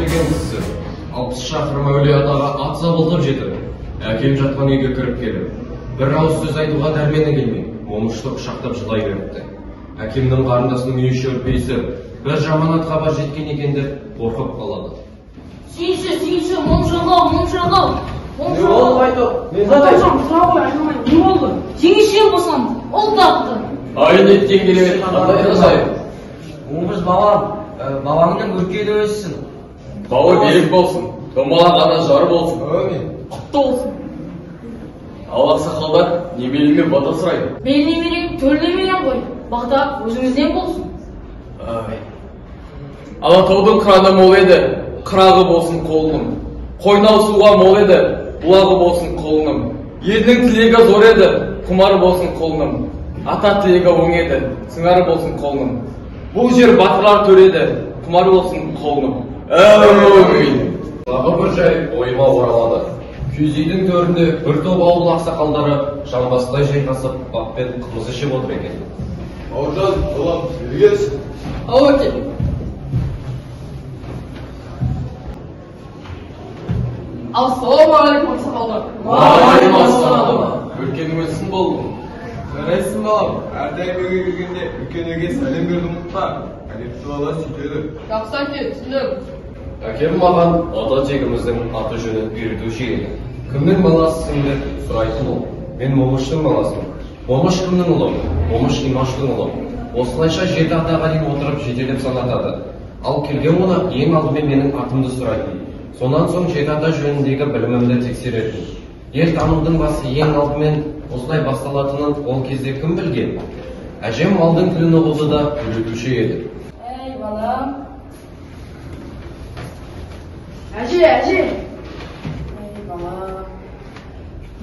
деген кісі 60 шақырым әулие-атаға ат сабылтып жетіп, әкем жатқан үйге кіріп келіп, бір ауыз сөз айтуға дәрмені келмей, момышты құшақтап жылай беріпті. Әкемнің қарындасының үйінше үрпейісіп, бір жаманат хабар жеткен екен деп қорқып қалады. Сүйінші, момшағау. Не болды қайтып? Не болды? Сүйіншен болсам, ол тапты. Айын еттен келемет, қандай жазайын? Оңыз балам, балаңның өркелі өссін. Бауы берік болсын, домалағана жар болсын. Әмин. Құтты болсын. Ал ақсақалдар немеліме бата сұрайды. Мен немерем, төл немерем ғой. Бақта өзіңізден болсын. Алатаудың қыраны мол еді, қырағы болсын қолының. Қойнау суға мол еді, бұлағы болсын қолының. Елдің тілегі зор еді, құмары болсын қолының. Ата тілегі оң еді, сыңары болсын қолының. Бұл жер батырлар төреді, құмары болсын қолының. Әмин. Тағы бір жай ойыма оралады. Күйзейдің төрінде бір топ ауыл ақсақалдары жамбастай жайғасып, баппен қымыз ішіп отыр екен. Бауыржан, балам, келгенсің. Ау екен. Ассалаумағалейкум ақсақалдар. Уағалейкумассалам. Өлкенің өссін болдың. Жарайсың балам, әрдайым үйге келгенде үлкен үйге сәлем берді ұмытпа. Әдепті бала сөйтеді. Жақсы әке, түсіндім. Әкем маған ата тегіміздің аты жөнін үйретуші еді. Кімнің баласысың деп сұрайтын ол. Мен момыштың баласымын. Момыш кімнің ұлы? Момыш Имаштың ұлы. Осылайша 7 атаға дейін отырып жетелеп санатады. Ал келген оны ең алдымен менің атымды сұрайтын. Сонан соң 7 ата жөніндегі білімімді тексеретін. Ел танудың басы ең алдымен осылай басталатынын ол кезде кім білген? Әжем малдың тілін ұғуды да үйретуші еді. Әй балам. Әже. Әй балам.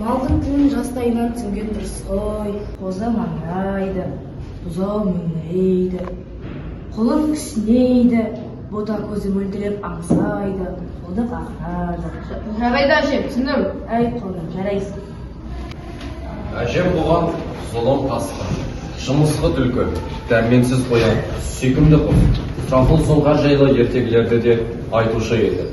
Малдың тілін жастайынан түсінген дұрыс қой. Қозы маңырайды, бұзау мөңірейді, қолың кісінейді, бота көзі мөлдіреп аңсайды, қолды қағады. Жарайды әже, түсіндім. Әй қолым, жарайсың. Әжем бұған зұлым тасқын, жымысқы түлкі, дәрменсіз қоян, сүйкімді құс, жампыл сұңқар жайлы ертегілерді де айтушы еді.